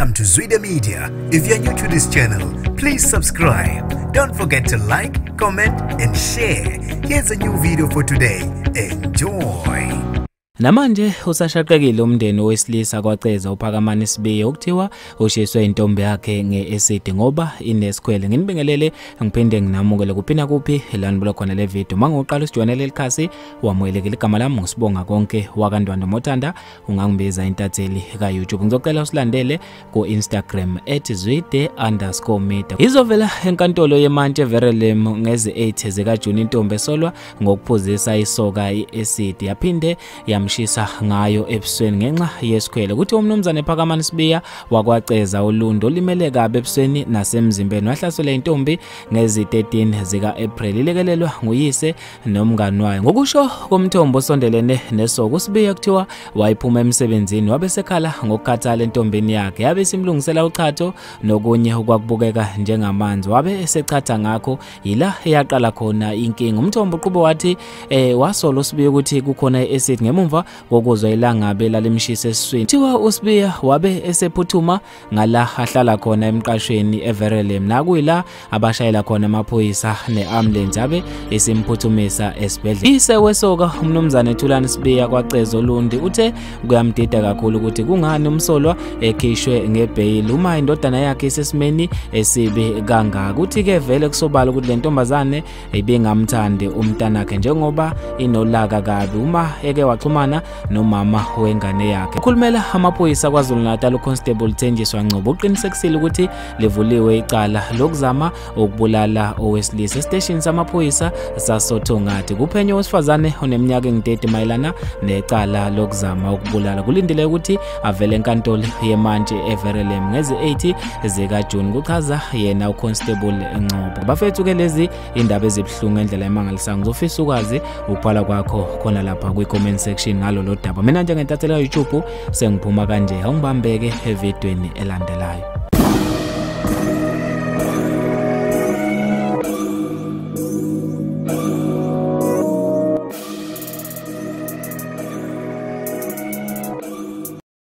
Welcome to Zwide Media. If you're new to this channel, please subscribe. Don't forget to like, comment and share. Here's a new video for today. Enjoy. Namanje usashaqekile umndeni owesilisa kwaceza uphakamani Sibiya ukuthiwa oshiswe intombi yakhe ngeacid ngoba inesikhwele. Nginibingelele ngiphinde nginamukele kuphina kuphi lana bulo khona le video. Mangoqala usijoinele likhasi wamuyelekile igama lami ngusibonga konke wakandwanda Mothanda, ungangibiza intatheli ka YouTube. Ngizocela usilandele ku Instagram @zwide_media. Izovela enkantolo yemantshi Verelem ngezi 8 zika June intombi esolwa ngokuphuzisa isoka iacid yaphinde yamshisa ngayo ebusweni ngenxa yesikhwele. Kuthi umnumzane ephakamani Sibiya wakwaceza ulundo limele kabe ebusweni nasemzimbeni wahlasela intombi ngezi 13 zika April ilekelelwa nguyise nomngani wayo. Ngokusho komthombo osondelene nesoko uSibiya kuthiwa wayiphuma emsebenzini wabesekhala ngokukhathala entombini yakhe yabe simlungisela uchatho nokunye okwakubukeka njengamanzi wabe esechatha ngakho yila eyaqala khona inkinga. Umthombo uqhubeka wathi wasola uSibiya ukuthi kukhona iacid ngemumva kokuzwa ilangabe lalimshisa esiswini. Thiwa uSibiya wabe esephuthuma ngala ahlala khona emqashweni eVerelem nakuyila abashayela khona amaphoyisa neambulance abe esimphuthumisa esibhedlela. Isewesoka umnumzane Thulani Sibiya kwaceza olundi uthe kuyamdida kakhulu ukuthi kungani umsolwa ekhishwe ngebail uma indodana yakhe isesimeni esibi kangaka. Uthi ke vele kusobala ukuthi le ntombazane ibingamthandi umntanakhe njengoba inolaka kabi uma eke waxhumana nomama wengane yakhe. Ukhulumela amaphoyisa kwaZulu-Natal uConstable Thenjiswa Ngcobo uqinisekisile ukuthi livuliwe icala lokuzama ukubulala owesilisa esiteshini samaphoyisa saSothongathi. Kuphenyo wesifazane oneminyaka engu-30 mayelana necala lokuzama ukubulala. Kulindile ukuthi avele enkantolo yemantshi eVerelem ngezi 8 zika June, kuchaza yena uConstable Ngcobo. Bafethu ke lezi indaba ezibhlungu ngendlela emangalisayo. Ngizofisa ukwazi ukuphala kwakho khona lapha kwi-comment section ngalo lo daba. Mina njengentatheli ka YouTube sengiphuma kanje, awungibambeke evidweni elandelayo.